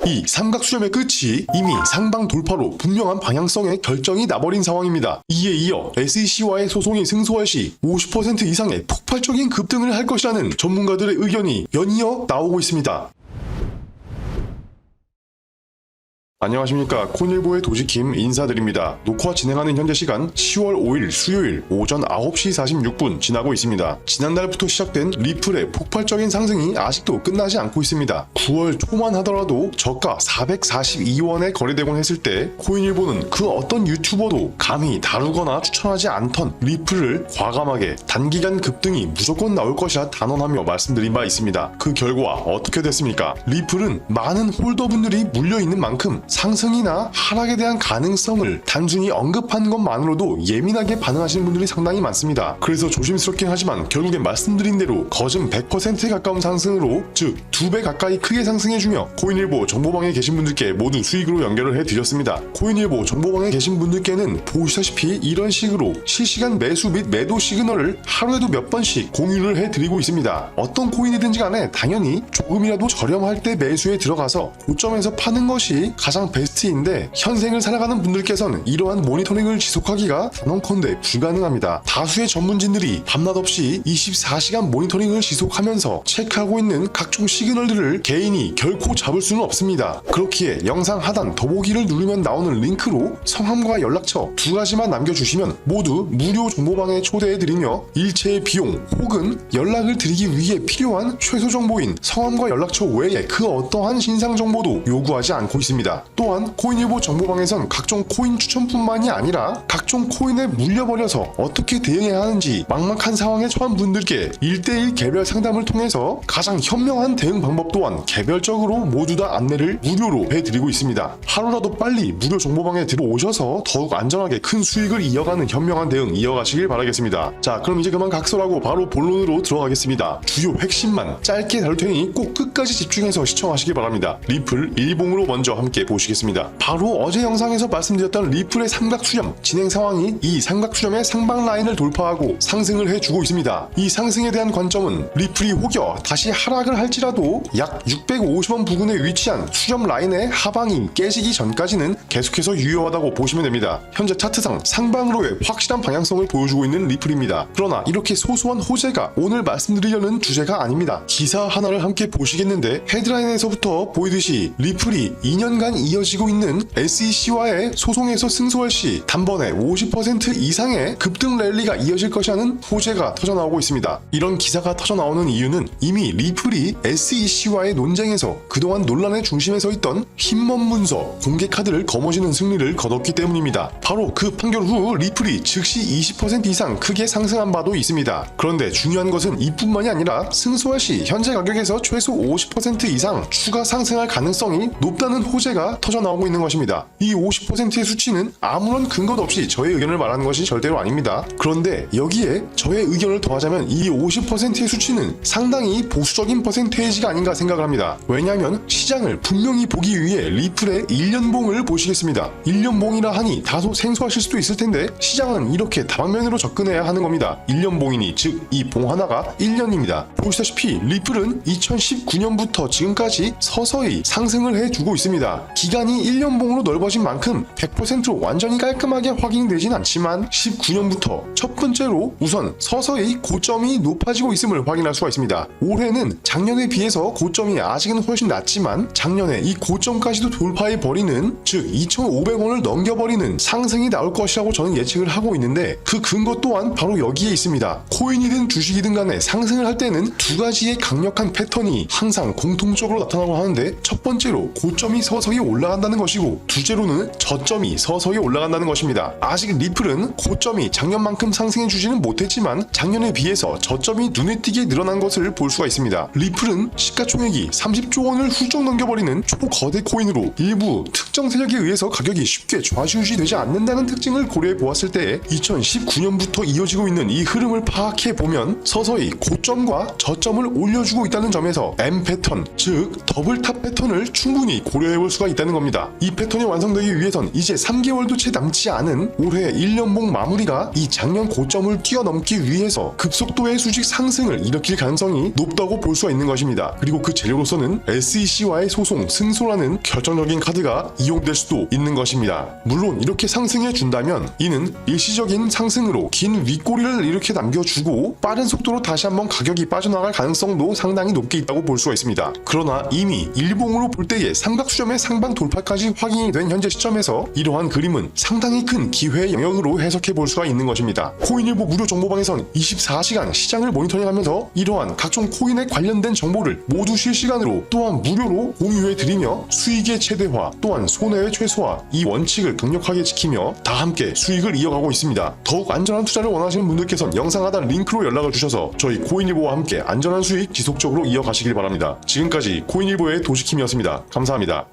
이 삼각수렴의 끝이 이미 상방 돌파로 분명한 방향성의 결정이 나버린 상황입니다. 이에 이어 SEC와의 소송이 승소할 시 50% 이상의 폭발적인 급등을 할 것이라는 전문가들의 의견이 연이어 나오고 있습니다. 안녕하십니까. 코인일보의 도지킴 인사드립니다. 녹화 진행하는 현재 시간 10월 5일 수요일 오전 9시 46분 지나고 있습니다. 지난달부터 시작된 리플의 폭발적인 상승이 아직도 끝나지 않고 있습니다. 9월 초만 하더라도 저가 442원에 거래되곤 했을 때 코인일보는 그 어떤 유튜버도 감히 다루거나 추천하지 않던 리플을 과감하게 단기간 급등이 무조건 나올 것이라 단언하며 말씀드린 바 있습니다. 그 결과 어떻게 됐습니까? 리플은 많은 홀더분들이 물려있는 만큼 상승이나 하락에 대한 가능성을 단순히 언급한 것만으로도 예민하게 반응하시는 분들이 상당히 많습니다. 그래서 조심스럽긴 하지만 결국에 말씀드린 대로 거진 100%에 가까운 상승으로, 즉 2배 가까이 크게 상승해주며 코인일보 정보방에 계신 분들께 모두 수익으로 연결을 해드렸습니다. 코인일보 정보방에 계신 분들께는 보시다시피 이런 식으로 실시간 매수 및 매도 시그널을 하루에도 몇 번씩 공유를 해드리고 있습니다. 어떤 코인이든지 간에 당연히 조금이라도 저렴할 때 매수에 들어가서 고점에서 파는 것이 가장 베스트인데, 현생을 살아가는 분들께서는 이러한 모니터링을 지속하기가 단언컨대 불가능합니다. 다수의 전문진들이 밤낮 없이 24시간 모니터링을 지속하면서 체크하고 있는 각종 시그널들을 개인이 결코 잡을 수는 없습니다. 그렇기에 영상 하단 더보기를 누르면 나오는 링크로 성함과 연락처 두 가지만 남겨주시면 모두 무료 정보방에 초대해드리며 일체의 비용 혹은 연락을 드리기 위해 필요한 최소 정보인 성함과 연락처 외에 그 어떠한 신상 정보도 요구하지 않고 있습니다. 또한 코인일보 정보방에선 각종 코인 추천뿐만이 아니라 각종 코인에 물려버려서 어떻게 대응해야 하는지 막막한 상황에 처한 분들께 1대1 개별 상담을 통해서 가장 현명한 대응 방법 또한 개별적으로 모두 다 안내를 무료로 해드리고 있습니다. 하루라도 빨리 무료 정보방에 들어오셔서 더욱 안전하게 큰 수익을 이어가는 현명한 대응 이어가시길 바라겠습니다. 자, 그럼 이제 그만 각설하고 바로 본론으로 들어가겠습니다. 주요 핵심만 짧게 다룰 테니 꼭 끝까지 집중해서 시청하시길 바랍니다. 리플 일봉으로 먼저 함께 보시겠습니다. 바로 어제 영상에서 말씀드렸던 리플의 삼각수렴 진행 상황이 이 삼각수렴의 상방 라인을 돌파하고 상승을 해주고 있습니다. 이 상승에 대한 관점은 리플이 혹여 다시 하락을 할지라도 약 650원 부근에 위치한 수렴 라인의 하방이 깨지기 전까지는 계속해서 유효하다고 보시면 됩니다. 현재 차트상 상방으로의 확실한 방향성을 보여주고 있는 리플입니다. 그러나 이렇게 소소한 호재가 오늘 말씀드리려는 주제가 아닙니다. 기사 하나를 함께 보시겠는데, 헤드라인에서부터 보이듯이 리플이 2년간 이어지고 있는 SEC와의 소송에서 승소할 시 단번에 50% 이상의 급등 랠리가 이어질 것이라는 호재가 터져나오고 있습니다. 이런 기사가 터져나오는 이유는 이미 리플이 SEC와의 논쟁에서 그동안 논란의 중심에 서 있던 힘먼 문서 공개 카드를 거머쥐는 승리를 거뒀기 때문입니다. 바로 그 판결 후 리플이 즉시 20% 이상 크게 상승한 바도 있습니다. 그런데 중요한 것은 이뿐만이 아니라 승소할 시 현재 가격에서 최소 50% 이상 추가 상승할 가능성이 높다는 호재가 터져나오고 있는 것입니다. 이 50%의 수치는 아무런 근거도 없이 저의 의견을 말하는 것이 절대로 아닙니다. 그런데 여기에 저의 의견을 더하자면 이 50%의 수치는 상당히 보수적인 퍼센테이지가 아닌가 생각을 합니다. 왜냐하면 시장을 분명히 보기 위해 리플의 1년봉을 보시겠습니다. 1년봉이라 하니 다소 생소하실 수도 있을 텐데, 시장은 이렇게 다방면으로 접근해야 하는 겁니다. 1년봉이니 즉 이 봉 하나가 1년입니다. 보시다시피 리플은 2019년부터 지금까지 서서히 상승을 해주고 있습니다. 기간이 1년봉으로 넓어진 만큼 100%로 완전히 깔끔하게 확인되진 않지만 19년부터 첫 번째로 우선 서서히 고점이 높아지고 있음을 확인할 수가 있습니다. 올해는 작년에 비해서 고점이 아직은 훨씬 낮지만 작년에 이 고점까지도 돌파해버리는, 즉 2,500원을 넘겨버리는 상승이 나올 것이라고 저는 예측을 하고 있는데, 그 근거 또한 바로 여기에 있습니다. 코인이든 주식이든 간에 상승을 할 때는 두 가지의 강력한 패턴이 항상 공통적으로 나타나고 하는데, 첫 번째로 고점이 서서히 올라간다는 것이고, 둘째로는 저점이 서서히 올라간다는 것입니다. 아직 리플은 고점이 작년만큼 상승해주지는 못했지만 작년에 비해서 저점이 눈에 띄게 늘어난 것을 볼 수가 있습니다. 리플은 시가총액이 30조 원을 훌쩍 넘겨버리는 초거대 코인으로 일부 특정 세력에 의해서 가격이 쉽게 좌지우지 되지 않는다는 특징을 고려해 보았을 때 2019년부터 이어지고 있는 이 흐름을 파악해 보면 서서히 고점과 저점을 올려주고 있다는 점에서 M 패턴, 즉 더블탑 패턴을 충분히 고려해 볼 수가 있다는 있다는 겁니다. 이 패턴이 완성되기 위해선 이제 3개월도 채 남지 않은 올해 1년봉 마무리가 이 작년 고점을 뛰어넘기 위해서 급속도의 수직 상승을 일으킬 가능성이 높다고 볼 수가 있는 것입니다. 그리고 그 재료로서는 SEC와의 소송 승소라는 결정적인 카드가 이용될 수도 있는 것입니다. 물론 이렇게 상승해 준다면 이는 일시적인 상승으로 긴 윗꼬리를 이렇게 남겨주고 빠른 속도로 다시 한번 가격이 빠져나갈 가능성도 상당히 높게 있다고 볼 수가 있습니다. 그러나 이미 일봉으로 볼 때의 삼각수렴의 상방 돌파까지 확인이 된 현재 시점에서 이러한 그림은 상당히 큰 기회의 영역으로 해석해 볼 수가 있는 것입니다. 코인일보 무료 정보방에선 24시간 시장을 모니터링하면서 이러한 각종 코인에 관련된 정보를 모두 실시간으로 또한 무료로 공유해 드리며 수익의 최대화 또한 손해의 최소화 이 원칙을 강력하게 지키며 다 함께 수익을 이어가고 있습니다. 더욱 안전한 투자를 원하시는 분들께선 영상 하단 링크로 연락을 주셔서 저희 코인일보와 함께 안전한 수익 지속적으로 이어가시길 바랍니다. 지금까지 코인일보의 도시킴이었습니다. 감사합니다.